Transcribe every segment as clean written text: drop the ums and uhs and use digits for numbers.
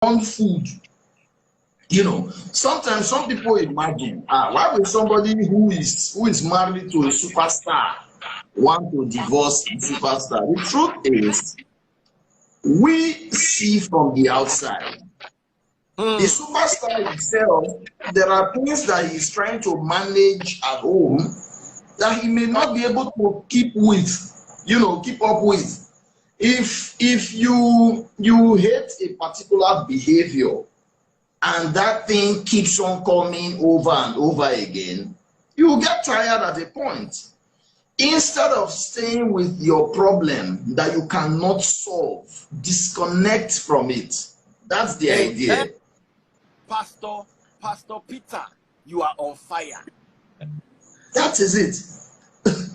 on food. You know, sometimes some people imagine, why would somebody who is married to a superstar want to divorce the superstar? The truth is, we see from the outside. The superstar himself, there are things that he's trying to manage at home that he may not be able to keep up with. If you hate a particular behavior and that thing keeps on coming over and over again, you get tired at a point. Instead of staying with your problem that you cannot solve, disconnect from it. That's the idea. Pastor Peter, you are on fire. That is it.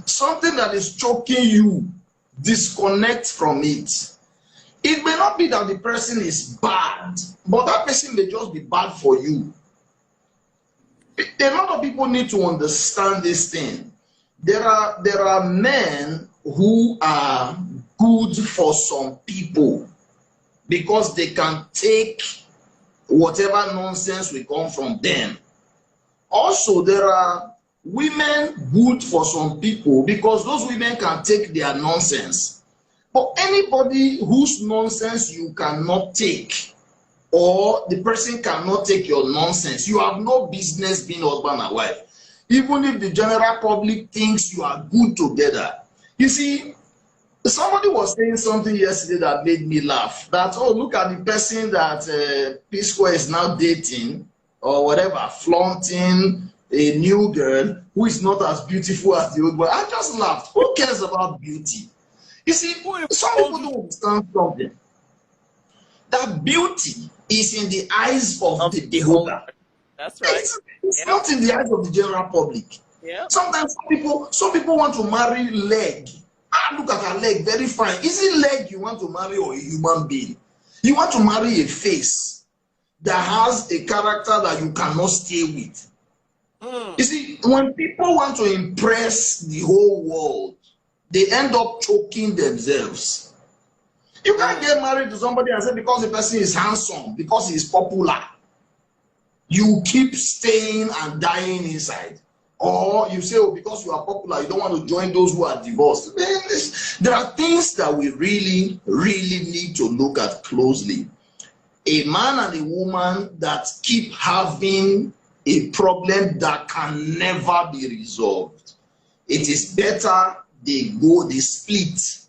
Something that is choking you, disconnect from it. It may not be that the person is bad, but that person may just be bad for you. A lot of people need to understand this thing. There are men who are good for some people because they can take whatever nonsense will come from them. Also, there are women good for some people because those women can take their nonsense. But anybody whose nonsense you cannot take, or the person cannot take your nonsense, you have no business being husband and wife. Even if the general public thinks you are good together. You see, somebody was saying something yesterday that made me laugh. That, oh, look at the person that Psquare is now dating, or whatever, flaunting a new girl who is not as beautiful as the old boy. I just laughed. Who cares about beauty? You see, some people don't understand something. That beauty is in the eyes of the beholder. That's right. It's not in the eyes of the general public. Yeah. Sometimes some people want to marry leg. Look at her leg, very fine. Is it leg you want to marry or a human being? You want to marry a face that has a character that you cannot stay with. You see, when people want to impress the whole world, they end up choking themselves. You can't get married to somebody and say because the person is handsome, because he is popular, you keep staying and dying inside. Or you say, oh, because you are popular, you don't want to join those who are divorced. There are things that we really, really need to look at closely. A man and a woman that keep having a problem that can never be resolved, it is better they split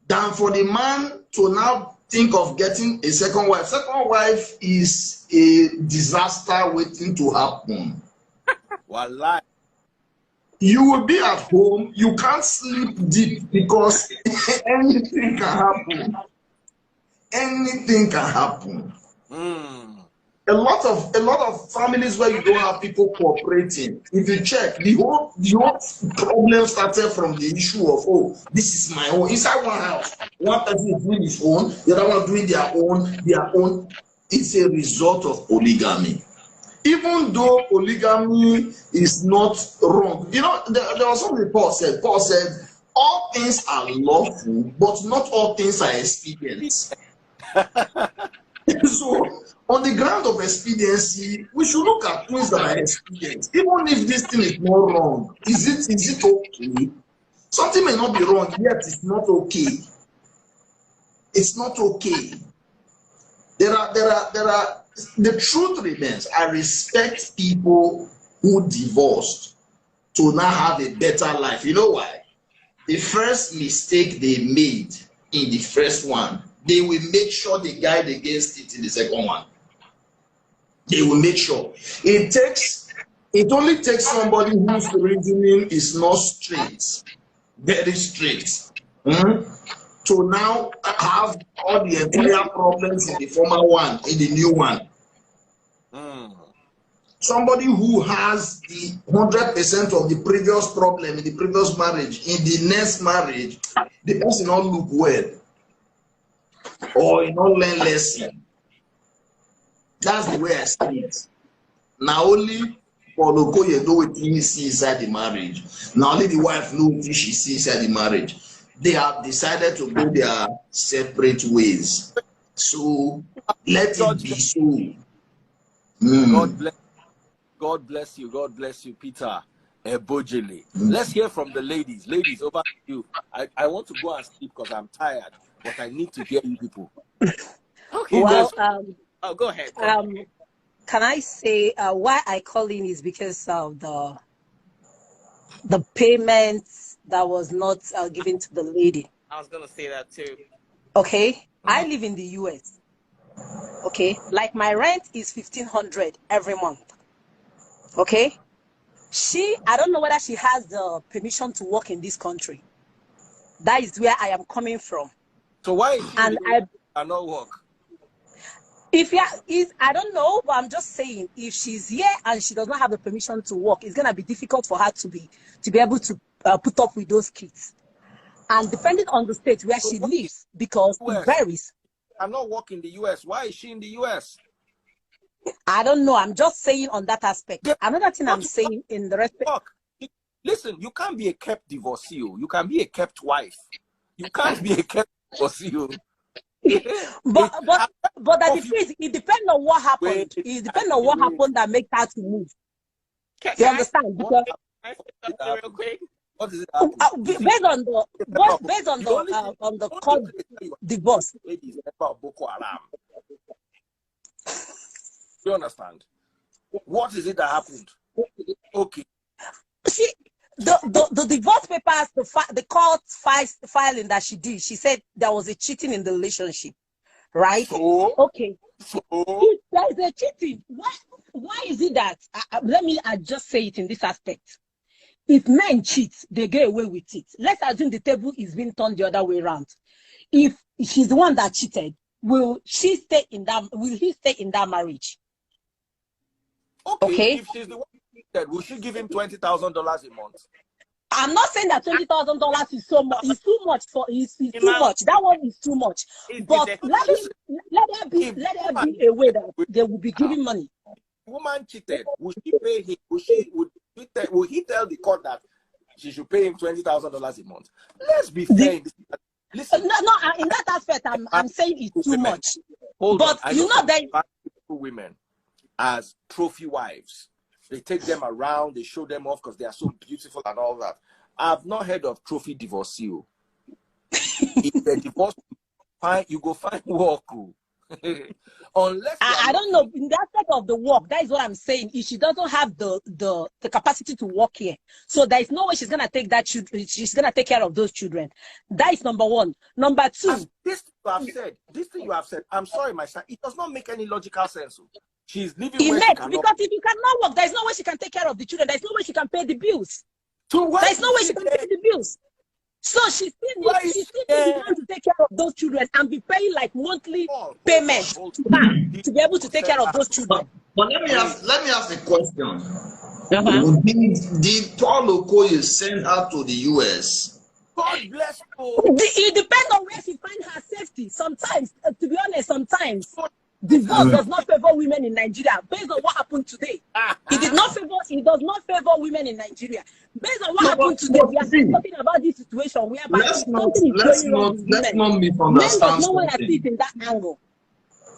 than for the man to now think of getting a second wife. Second wife is a disaster waiting to happen. Wallah. You will be at home, you can't sleep deep because anything can happen. Anything can happen. A lot of families where you don't have people cooperating. If you check, the whole problem started from the issue of, oh, this is my own. Inside one house, one person is doing his own, the other one doing their own. It's a result of polygamy. Even though polygamy is not wrong, you know, there was something Paul said. Paul said, all things are lawful, but not all things are expedient. So, on the ground of expediency, we should look at things that are expedient. Even if this thing is not wrong, is it okay? Something may not be wrong, yet it's not okay. It's not okay. There are the truth remains. I respect people who divorced to now have a better life. You know why? The first mistake they made in the first one, they will make sure they guide against it in the second one. They will make sure. It only takes somebody whose reasoning is not straight, very straight, to now have all the entire problems in the former one, in the new one. Somebody who has the 100% of the previous problem in the previous marriage, in the next marriage, the person not look well, or you not learn lesson. That's the way I see it. Now only for Okoye know what he see inside the marriage. Now only the wife know what she sees inside the marriage. They have decided to go their separate ways. So let it be so. God bless you. God bless you, Peter Ebojele. Let's hear from the ladies. Ladies, over to you. I want to go and sleep because I'm tired, but I need to hear you people. Okay. Well, go ahead. Can I say why I call in is because of the payments that was not given to the lady. I was gonna say that too. Okay, I live in the US. Okay, like my rent is $1,500 every month. Okay, I don't know whether she has the permission to work in this country. That is where I am coming from. So why is she cannot work? I don't know, but I'm just saying, if she's here and she does not have the permission to work, it's gonna be difficult for her to be able to put up with those kids. And depending on the state where she lives, because it varies. I'm not working in the US. Why is she in the US? I don't know. I'm just saying on that aspect. Another thing I'm saying in the respect. Listen, you can't be a kept divorcee. You can be a kept wife. You can't be a kept divorcee. but that it depends on what happened. It depends on what happened that makes her to move. You understand? Because real quick. What is it? Based on the court divorce. You understand? What is it that happened? Okay. The divorce papers, the court filing that she did, she said there was a cheating in the relationship, right? So, okay. So if there is a cheating, why is it that? Let me just say it in this aspect. If men cheat, they get away with it. Let's assume the table is being turned the other way around. If she's the one that cheated, will he stay in that marriage? Okay. If she's the one who cheated, will she give him $20,000 a month? I'm not saying that $20,000 is so much. It's too much too much. That one is too much. But let there be a way that they will be giving money. Woman cheated. Will she pay him? Will he tell the court that she should pay him $20,000 a month? Let's be fair. Listen. No. In that aspect, I'm saying it's too much. But you know that women as trophy wives, they take them around, they show them off because they are so beautiful and all that. I've not heard of trophy divorcee. If they divorce, you go find work. Unless I don't know, in the aspect of the work, that is what I'm saying. If she doesn't have the capacity to work here, so there is no way she's gonna take she's gonna take care of those children. That is number one. Number two, this thing you have said, I'm sorry, my son, it does not make any logical sense. She's living where she cannot, because if you cannot work, there is no way she can take care of the children. There is no way she can pay the bills. There is no way she can pay the bills. So she still needs to take care of those children and be paying like monthly payments to be able to take care of those children. But let me ask the question. Did Paul Okoye send her to the US? God bless you. It depends on where she finds her safety. Sometimes, to be honest, divorce does not favor women in Nigeria. Based on what happened today, it does not favor women in Nigeria. Based on what happened today, we are talking about this situation whereby let's not misunderstand something. In that angle.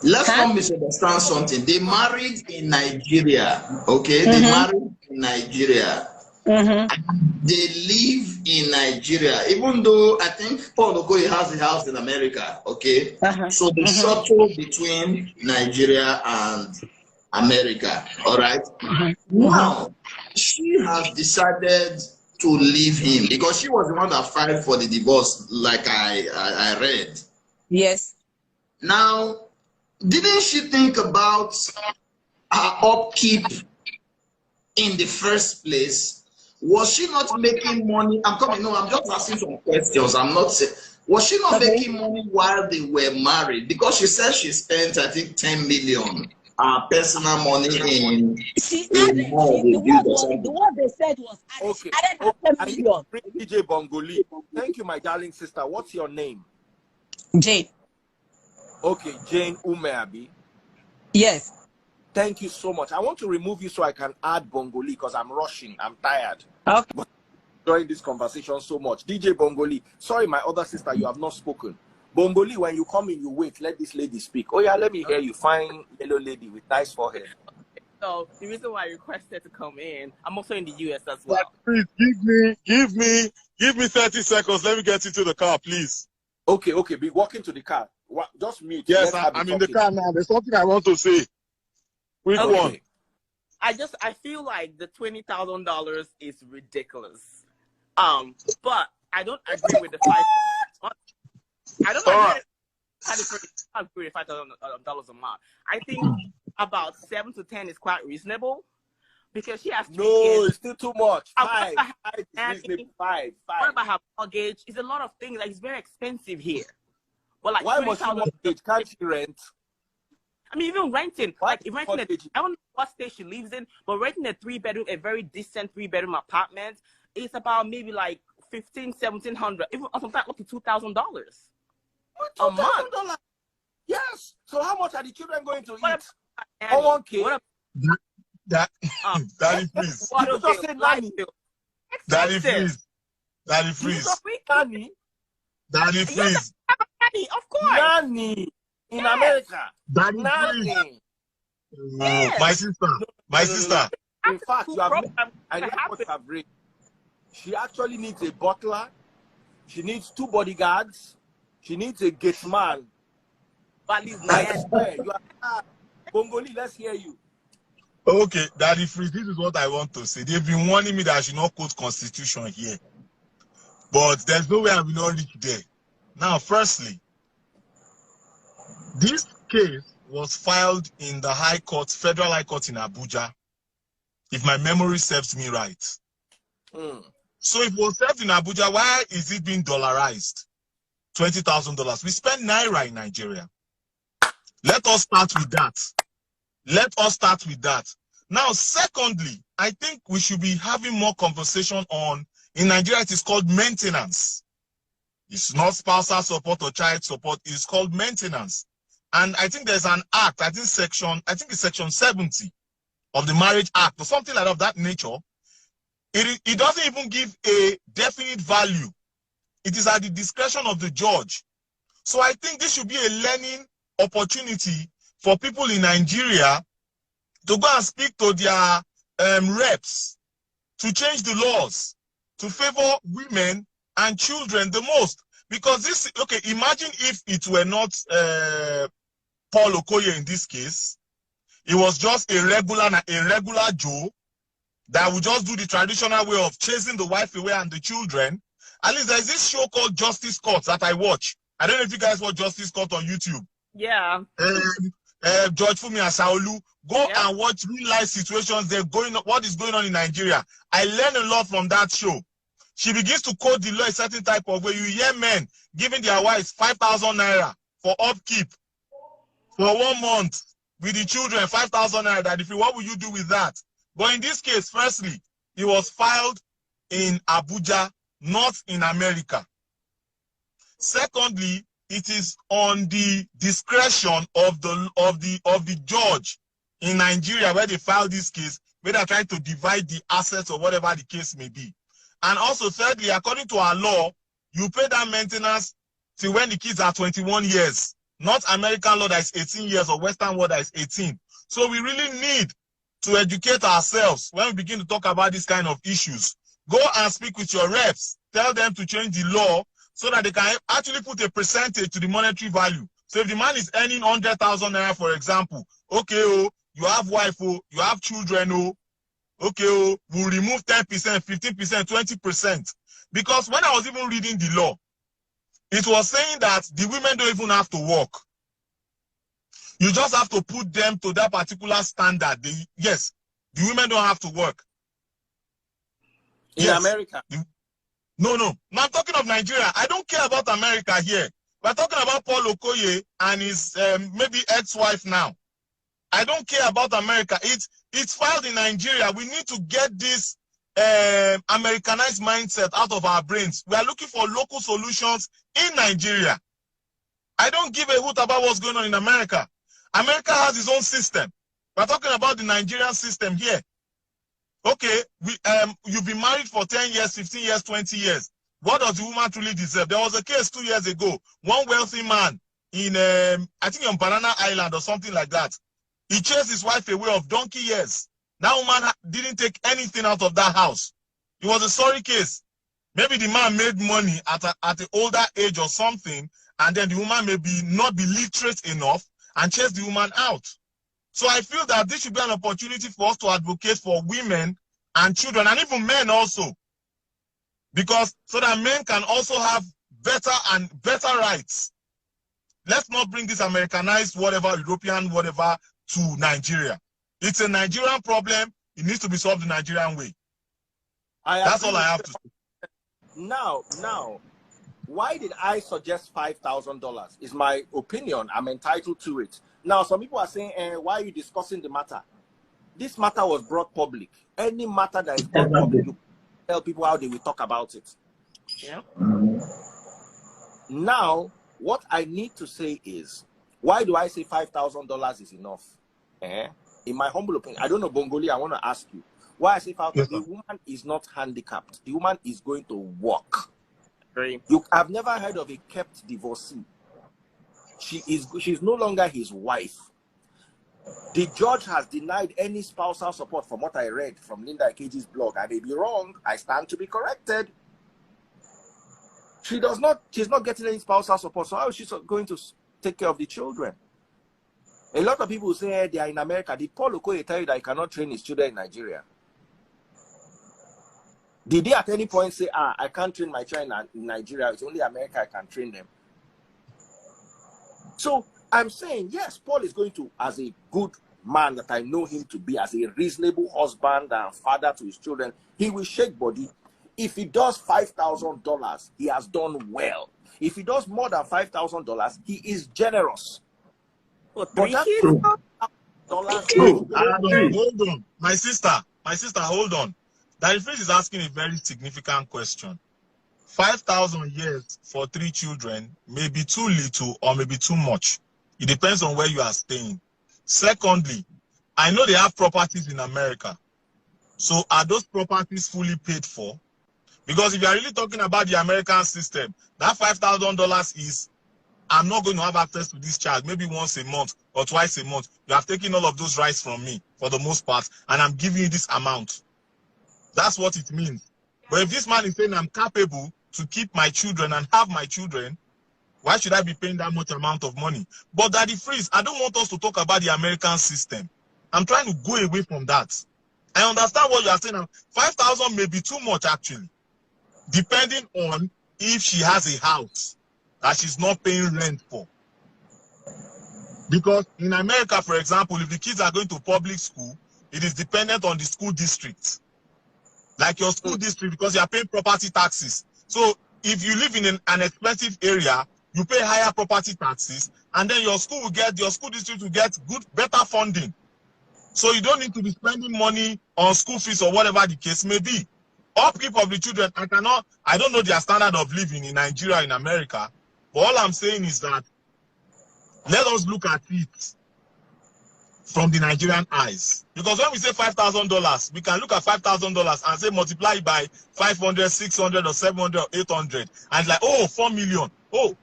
Let's not misunderstand something. They married in Nigeria, okay? They married in Nigeria. They live in Nigeria, even though I think Paul Okoye has a house in America, okay? So the shuttle between Nigeria and America, all right? Now, she has decided to leave him because she was the one that filed for the divorce, like I read. Yes. Now, didn't she think about her upkeep in the first place? Was she not making money? I'm just asking some questions. I'm not saying, was she not making money while they were married? Because she said she spent, I think, 10 million personal money in the word they said was added 10 million. DJ Bongoli. Thank you, my darling sister. What's your name? Jane. Okay, Jane Umeabi. Yes. Thank you so much. I want to remove you so I can add Bongoli because I'm rushing. I'm tired. Okay. But enjoying this conversation so much. DJ Bongoli, sorry, my other sister, you have not spoken. Bongoli, when you come in, you wait. Let this lady speak. Oh yeah, let me hear you. Fine yellow lady with nice forehead. So the reason why I requested to come in, I'm also in the US as well. Please give me 30 seconds. Let me get into the car, please. Okay, be walking to the car. Just mute. Yes, I'm in the car now. There's something I want to say. Quick one. I feel like the $20,000 is ridiculous. But I don't agree with the $5. I don't agree with $5,000 a month. I think about 7 to 10 is quite reasonable because she has 3 kids. No, it's still too much. Five is reasonable. Five. What about her mortgage? It's a lot of things. Like, it's very expensive here. But like, why must she mortgage? Can't she rent? I mean, even renting. What? Like, if renting I don't know what state she lives in, but renting a 3-bedroom, a very decent 3-bedroom apartment, it's about maybe like $1,500, $1,700, even sometimes up to $2,000 a month. Yes. So how much are the children going to eat? What Daddy, please. You just say nanny. Daddy, please. Daddy, please. Nanny. Daddy, please. Nanny, of course. Nanny in America. Daddy, nanny. Please. Yes. My sister. In fact, you have. I know what you have read. She actually needs a butler. She needs 2 bodyguards. She needs a gate man. But you are Bongoli, let's hear you. Okay, Daddy Freeze, this is what I want to say. They've been warning me that I should not quote Constitution here. But there's no way I will not reach there. Now, firstly, this case was filed in the High Court, Federal High Court in Abuja, if my memory serves me right. So if it was served in Abuja, why is it being dollarized? $20,000. We spend Naira in Nigeria. Let us start with that. Now, secondly, I think we should be having more conversation on, in Nigeria, it is called maintenance. It's not spousal support or child support. It's called maintenance. And I think there's an act, I think it's section 70 of the Marriage Act or something like that nature. It doesn't even give a definite value. It is at the discretion of the judge. So I think this should be a learning opportunity for people in Nigeria to go and speak to their reps to change the laws to favor women and children the most. Because this, okay, imagine if it were not Paul Okoye in this case. It was just a regular Joe that would just do the traditional way of chasing the wife away and the children. At least there's this show called Justice Court that I watch. I don't know if you guys watch Justice Court on YouTube. Yeah. George Fumi Asaolu, go and watch real life situations. What is going on in Nigeria. I learned a lot from that show. She begins to code the law a certain type of way. You hear men giving their wives 5,000 naira for upkeep for 1 month with the children, 5,000 naira. That what will you do with that? But in this case, firstly, it was filed in Abuja, not in America. Secondly, it is on the discretion of the judge in Nigeria where they filed this case, where they're trying to divide the assets or whatever the case may be. And also, thirdly, according to our law, you pay that maintenance till when the kids are 21 years, not American law that is 18 years or Western law that is 18. So we really need to educate ourselves when we begin to talk about these kind of issues. Go and speak with your reps. Tell them to change the law so that they can actually put a percentage to the monetary value. So if the man is earning 100,000 naira, for example, okay, oh, you have wife, oh, you have children, oh, okay, oh, we'll remove 10%, 15%, 20%. Because when I was even reading the law, it was saying that the women don't even have to work. You just have to put them to that particular standard. Yes, the women don't have to work. In America? No. I'm talking of Nigeria. I don't care about America here. We're talking about Paul Okoye and his maybe ex-wife now. I don't care about America. It's filed in Nigeria. We need to get this Americanized mindset out of our brains. We are looking for local solutions in Nigeria. I don't give a hoot about what's going on in America. America has its own system. We're talking about the Nigerian system here. Okay, you've been married for 10 years, 15 years, 20 years. what does the woman truly deserve? There was a case 2 years ago. One wealthy man in, I think on Banana Island or something like that. He chased his wife away of donkey years. That woman didn't take anything out of that house. It was a sorry case. Maybe the man made money at an older age or something, and then the woman not be literate enough and chase the woman out. So I feel that this should be an opportunity for us to advocate for women and children, and even men also. Because so that men can also have better rights. Let's not bring this Americanized whatever, European whatever to Nigeria. It's a Nigerian problem. It needs to be solved the Nigerian way. That's all I have to say. Now, why did I suggest $5,000? Is my opinion. I'm entitled to it. Now, some people are saying, why are you discussing the matter? This matter was brought public. Any matter that is brought public, you tell people how they will talk about it. Yeah. Now, what I need to say is, why do I say $5,000 is enough? In my humble opinion, I don't know, Bongoli, I want to ask you. Why I say $5,000? The woman is not handicapped. The woman is going to work. I've never heard of a kept divorcee. She's no longer his wife. The judge has denied any spousal support from what I read from Linda Ikeji's blog. I may be wrong. I stand to be corrected. She's not getting any spousal support. So how is she going to take care of the children? A lot of people say they are in America. Did Paul Okoye tell you that he cannot train his children in Nigeria? Did he at any point say, I can't train my child in Nigeria, it's only America I can train them? So I'm saying, yes, Paul is going to, as a good man that I know him to be, as a reasonable husband and father to his children, he will shake body. If he does $5,000, he has done well. If he does more than $5,000, he is generous. For 3 kids? Hold on. My sister, hold on. That friend is asking a very significant question. 5,000 years for 3 children may be too little or maybe too much. It depends on where you are staying. Secondly, I know they have properties in America. So are those properties fully paid for? Because if you are really talking about the American system, that $5,000 is, I'm not going to have access to this child maybe once a month or twice a month. You have taken all of those rights from me for the most part, and I'm giving you this amount. That's what it means. But if this man is saying I'm capable to keep my children and have my children, why should I be paying that much amount of money? But Daddy Freeze, I don't want us to talk about the American system. I'm trying to go away from that. I understand what you are saying. 5,000 may be too much actually, depending on if she has a house that she's not paying rent for. Because in America, for example, if the kids are going to public school, it is dependent on the school district. Like your school district, because you are paying property taxes. So if you live in an expensive area, you pay higher property taxes, and then your school district will get better funding. So you don't need to be spending money on school fees or whatever the case may be. Upkeep of the children, I don't know their standard of living in Nigeria, in America, but all I'm saying is that let us look at it from the Nigerian eyes. Because when we say $5,000, we can look at $5,000 and say multiply it by 500, 600, or 700, or 800. And like, oh, 4 million. Oh,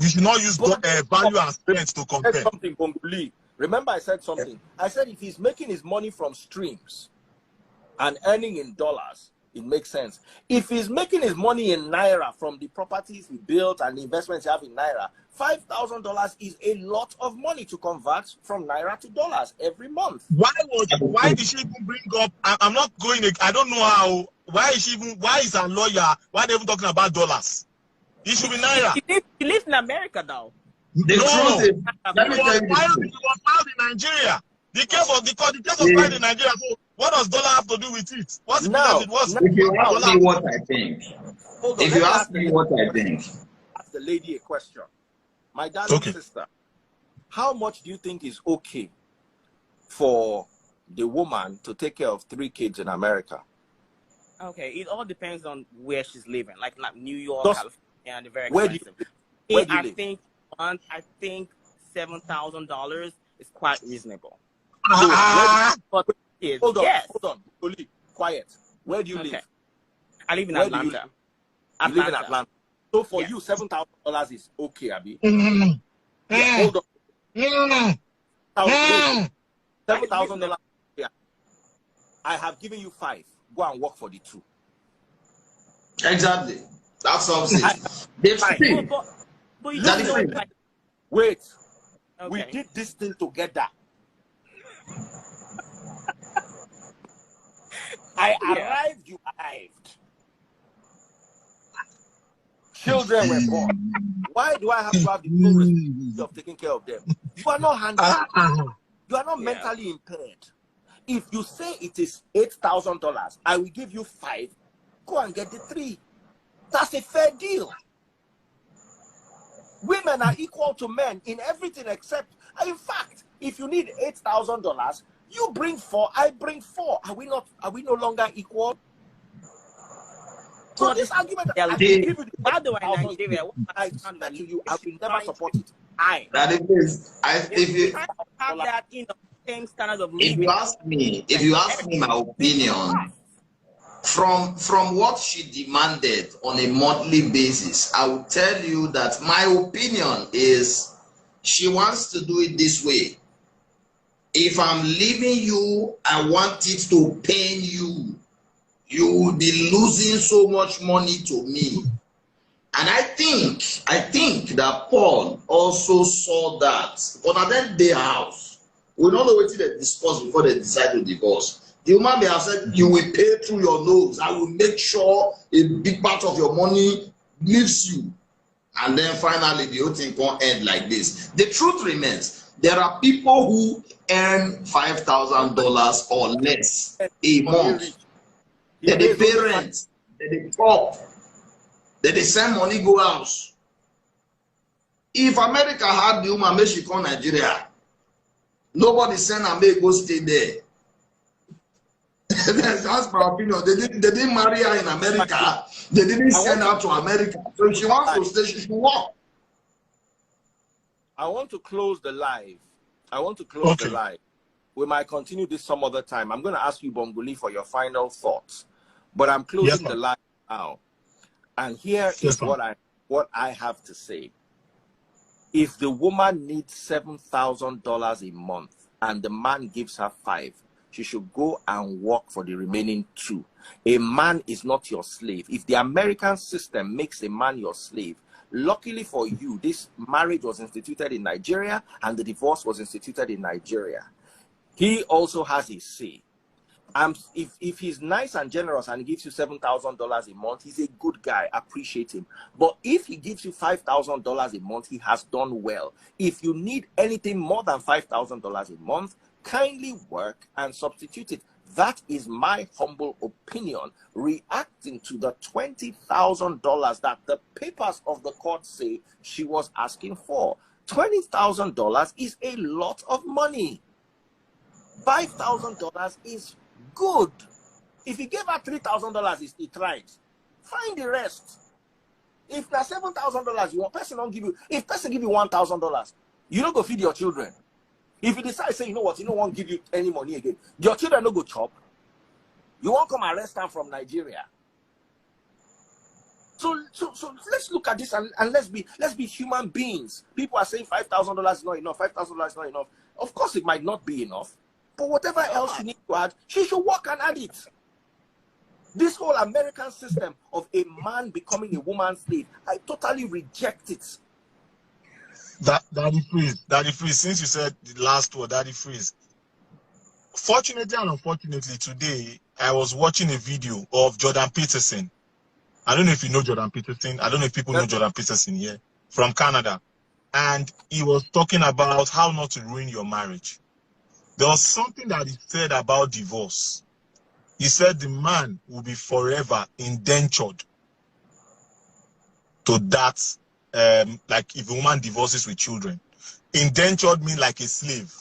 we should not use value and strength to compare. Something, Bongoli. Remember I said something. I said if he's making his money from streams and earning in dollars, it makes sense. If he's making his money in Naira from the properties he built and the investments he have in Naira, $5,000 is a lot of money to convert from Naira to dollars every month. Why did she even bring up, I'm not going, I don't know how, why is a lawyer, why are they even talking about dollars? It should be Naira. He lives in America now. It was filed in Nigeria. The case was filed in Nigeria. So what does dollar have to do with it? What's the If you ask me what I think, ask the lady a question. My darling sister, how much do you think is okay for the woman to take care of 3 kids in America? Okay, it all depends on where she's living. Like New York, California, and the very expensive. Where do you live? I think $7,000 is quite reasonable. Hold on, Oli, quiet. Where do you live? I live in Atlanta. You live in Atlanta. So for you, $7,000 is okay, Abi. Yeah, hold on. $7,000. Yeah. I have given you 5. Go and work for the 2. Exactly. That's what I'm saying. But you don't know, like, wait. okay. We did this thing together. I arrived, you arrived. Children were born. Why do I have to have the full responsibility of taking care of them? You are not handicapped. You are not mentally impaired. If you say it is $8,000, I will give you 5. Go and get the 3. That's a fair deal. Women are equal to men in everything except, in fact, if you need $8,000, you bring 4, I bring 4. Are we no longer equal? So this argument, I will give you the by the way, Nigeria, I swear to you, I will never support it. If you have that same standard of if living. you ask me my opinion, from what she demanded on a monthly basis, I will tell you that my opinion is she wants to do it this way. If I'm leaving you, I want it to pain you. You will be losing so much money to me. And I think that Paul also saw that. But at that day house, we don't know what they discussed before they decide to divorce. The woman may have said, you will pay through your nose. I will make sure a big part of your money leaves you. And then finally, the whole thing won't end like this. The truth remains, there are people who earn $5,000 or less a month. They're the parents, they're the top, they send money go house. If America had the woman, make she come Nigeria, nobody send her make go stay there. That's my opinion. They didn't marry her in America. They didn't send her to America. So if she wants to stay, she should walk. I want to close the live. The live. We might continue this some other time. I'm going to ask you, Bongoli, for your final thoughts. But I'm closing the live now. And here is what I have to say. If the woman needs $7,000 a month and the man gives her 5, she should go and work for the remaining 2. A man is not your slave. If the American system makes a man your slave, luckily for you, this marriage was instituted in Nigeria and the divorce was instituted in Nigeria. He also has his say. If he's nice and generous and gives you $7,000 a month, he's a good guy. Appreciate him. But if he gives you $5,000 a month, he has done well. If you need anything more than $5,000 a month, kindly work and substitute it. That is my humble opinion, reacting to the $20,000 that the papers of the court say she was asking for. $20,000 is a lot of money. $5,000 is good. If you gave her $3,000, he tried. Find the rest. If that's $7,000, you want person don't give you. If person give you $1,000, you don't go feed your children. If you decide, say, you know what, you don't want to give you any money again, your children don't go chop. You won't come arrest them from Nigeria. So let's look at this and let's be human beings. People are saying $5,000 is not enough. $5,000 is not enough. Of course, it might not be enough. But whatever else she needs to add, she should work and add it. This whole American system of a man becoming a woman's slave, I totally reject it. Daddy Freeze, since you said the last word, Daddy Freeze. Fortunately and unfortunately, today, I was watching a video of Jordan Peterson. I don't know if you know Jordan Peterson. I don't know if people know Jordan Peterson here, from Canada. And he was talking about how not to ruin your marriage. There was something that he said about divorce. He said the man will be forever indentured to that, like if a woman divorces with children. Indentured means like a slave.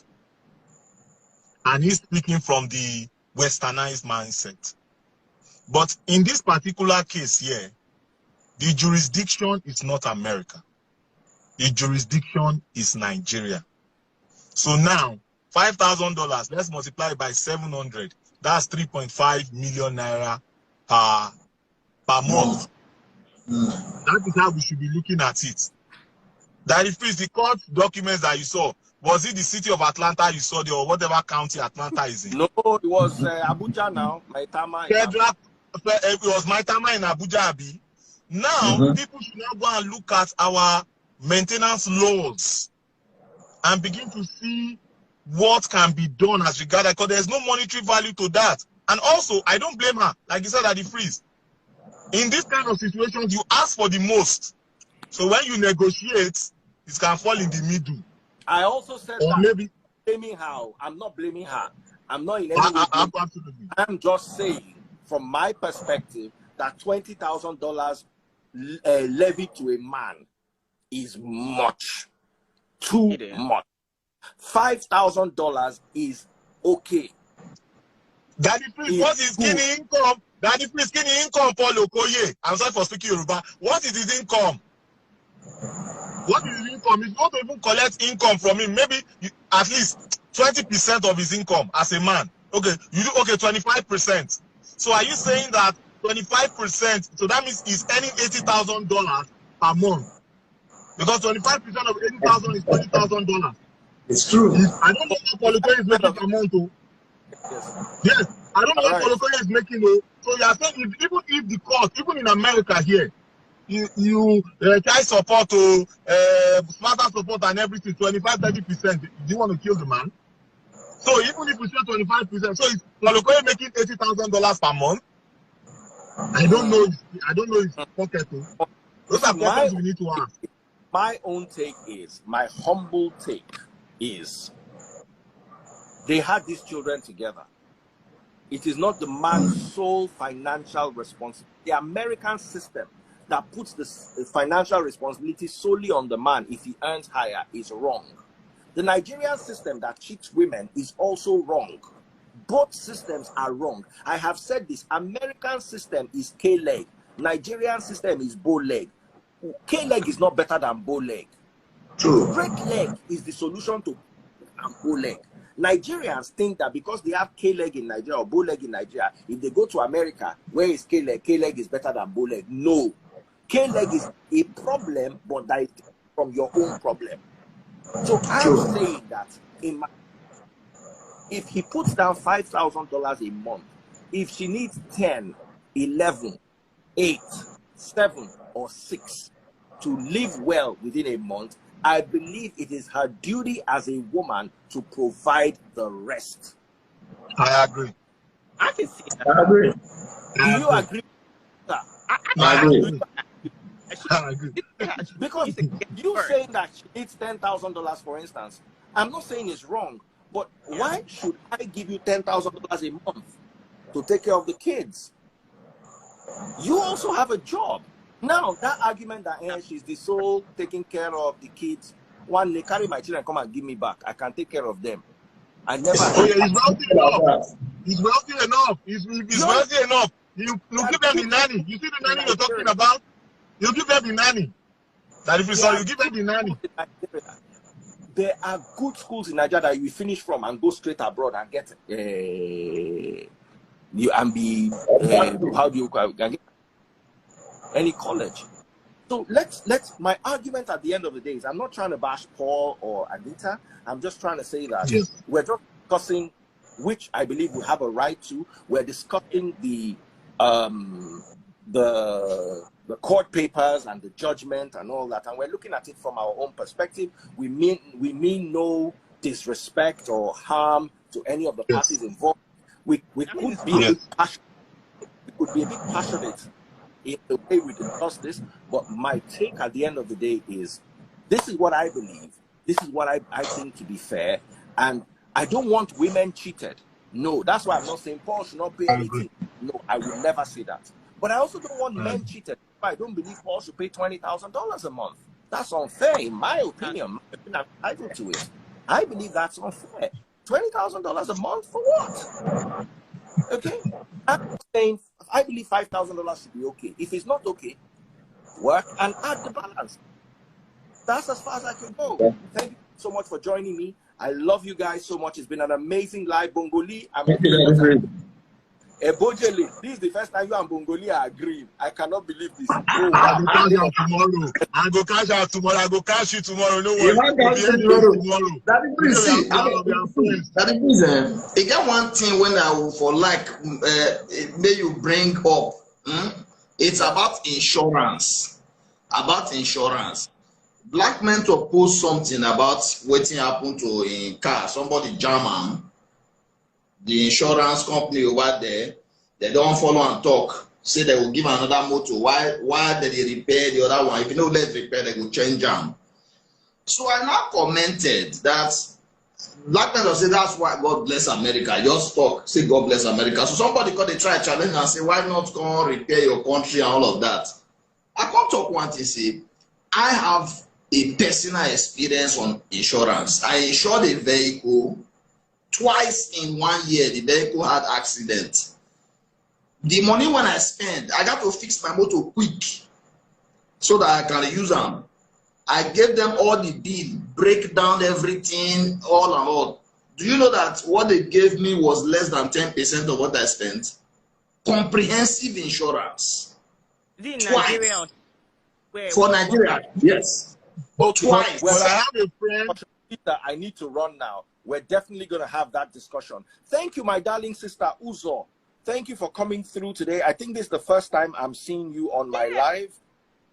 And he's speaking from the westernized mindset. But in this particular case here, the jurisdiction is not America. The jurisdiction is Nigeria. So now, $5,000, let's multiply it by 700. That's 3.5 million naira per month. That is how we should be looking at it. That if it's the court documents that you saw, was it the city of Atlanta you saw there, or whatever county Atlanta is in? No, it was Abuja now. My Tama. Federal, it was my time in Abuja, Abi. Now, people should now go and look at our maintenance laws and begin to see what can be done as regards, because there's no monetary value to that. And also, I don't blame her. Like you said at the freeze. In this kind of situations, you ask for the most. So when you negotiate, it can fall in the middle. I also said or that. Maybe Blaming her. I'm not blaming her. I'm not in any way. Absolutely. I'm just saying, from my perspective, that $20,000 levied to a man is much. Too much. $5,000 is okay. Daddy, please, what is skinny income? Daddy, please, skinny income for Okoye. I'm sorry for speaking Yoruba. What is his income? What is his income? If you want to even collect income from him, maybe at least 20% of his income as a man. Okay, you do 25%. So are you saying that 25%? So that means he's earning $80,000 per month. Because 25% of 80,000 is $20,000. It's true. I don't know what Okoye is making per month. Yes, I don't know what Okoye is making. So you are saying even if the cost, even in America here, you try support to smarter support and everything, 25-30%. Do you want to kill the man? So even if we say 25%, so is Okoye making $80,000 per month? I don't know. I don't know his pocket. Those are questions we need to ask. My own take is, my humble take is, they had these children together. It is not the man's sole financial responsibility. The American system that puts the financial responsibility solely on the man if he earns higher is wrong. The Nigerian system that cheats women is also wrong. Both systems are wrong. I have said this. American system is K-leg. Nigerian system is bow-leg. K-leg is not better than bow-leg. Straight leg is the solution to bow-leg. Nigerians think that because they have K-leg in Nigeria or bow-leg in Nigeria, if they go to America, where is K-leg? K-leg is better than bow-leg. No. K-leg is a problem, but that is from your own problem. So I'm saying that if he puts down $5,000 a month, if she needs 10, 11, 8, 7, or 6 to live well within a month, I believe it is her duty as a woman to provide the rest. I agree. I can see that. I agree. Do you agree? I agree. I agree. Because you saying that she needs $10,000, for instance, I'm not saying it's wrong, but why should I give you $10,000 a month to take care of the kids? You also have a job. Now, that argument that she's the sole taking care of the kids, one, they carry my children, come and give me back. I can take care of them. I never. Oh, yeah, he's wealthy enough. He's wealthy enough. He's wealthy enough. You give them the nanny. You see the nanny you're talking about? You give them the nanny. That if you saw, you give them the nanny. There are good schools in Nigeria that you finish from and go straight abroad and get you and be how do you get any college. So let's my argument at the end of the day is, I'm not trying to bash Paul or Anita. I'm just trying to say that we're just discussing, which I believe we have a right to. We're discussing the court papers and the judgment and all that, and we're looking at it from our own perspective. We mean no disrespect or harm to any of the parties involved. We could be a bit passionate. We could be a bit passionate in the way we discuss this, but my take at the end of the day is, this is what I believe. This is what I think to be fair, and I don't want women cheated. No, that's why I'm not saying Paul should not pay anything. No, I will never say that. But I also don't want men cheated. I don't believe Paul should pay $20,000 a month. That's unfair, in my opinion. I'm entitled to it. I believe that's unfair. $20,000 a month for what? Okay? I'm saying I believe $5,000 should be okay. If it's not okay, work and add the balance. That's as far as I can go. Thank you so much for joining me. I love you guys so much. It's been an amazing live Bongoli. Ebojele, this is the first time you and Bongoli are agreeing. I cannot believe this. Oh, I go cash out tomorrow. I go cash out tomorrow. I go cash you tomorrow. No You worry. might We'll go be to here tomorrow. tomorrow. That is see. That It get one thing when I will for like may you bring up. It's about insurance. About insurance. Black men to post something about wetin happen to in car. Somebody jam am. The insurance company over there, they don't follow and talk. Say they will give another motor. Why did they repair the other one? If you know let's repair, they will change them. So I now commented that black men will say that's why God bless America. Just talk, say God bless America. So somebody got to try challenge and say, why not come repair your country and all of that? I come talk one thing, say, I have a personal experience on insurance. I insured a vehicle. Twice in 1 year, the vehicle had accident. The money when I spend, I got to fix my motor quick so that I can use them. I gave them all the bill, break down everything, all and all. Do you know that what they gave me was less than 10% of what I spent? Comprehensive insurance. Twice. For Nigeria, yes. Okay. Twice. Well, I have a friend. I need to run now. We're definitely going to have that discussion. Thank you, my darling sister Uzo. Thank you for coming through today. I think this is the first time I'm seeing you on my live.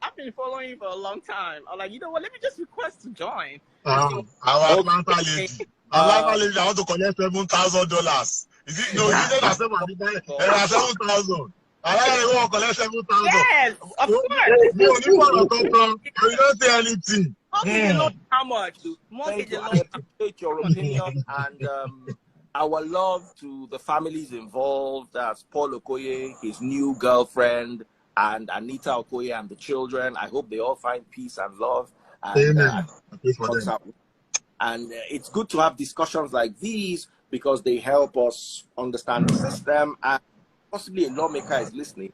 I've been following you for a long time. I'm like, you know what? Let me just request to join. Our Atlanta lady. Atlanta lady, I want to collect $7,000. Is it no? Is it that 7,000? I want to collect 7,000. Yes, of course. You don't say anything. How much? Thank you. I appreciate your opinion and our love to the families involved. That's Paul Okoye, his new girlfriend, and Anita Okoye and the children. I hope they all find peace and love. And, and it's good to have discussions like these because they help us understand the system, and possibly a lawmaker is listening.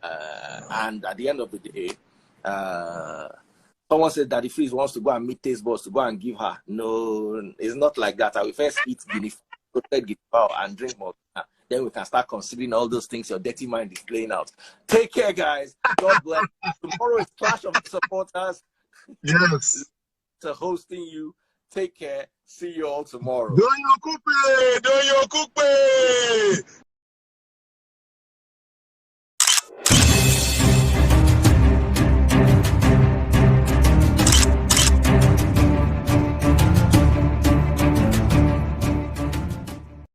And at the end of the day, someone said Daddy Freeze wants to go and meet Taste Boss to go and give her. No, it's not like that. I will first eat guinea fowl and drink more. Then we can start considering all those things your dirty mind is playing out. Take care, guys. God bless. Tomorrow is Clash of Supporters. Yes. To hosting you. Take care. See you all tomorrow. Do your coupe.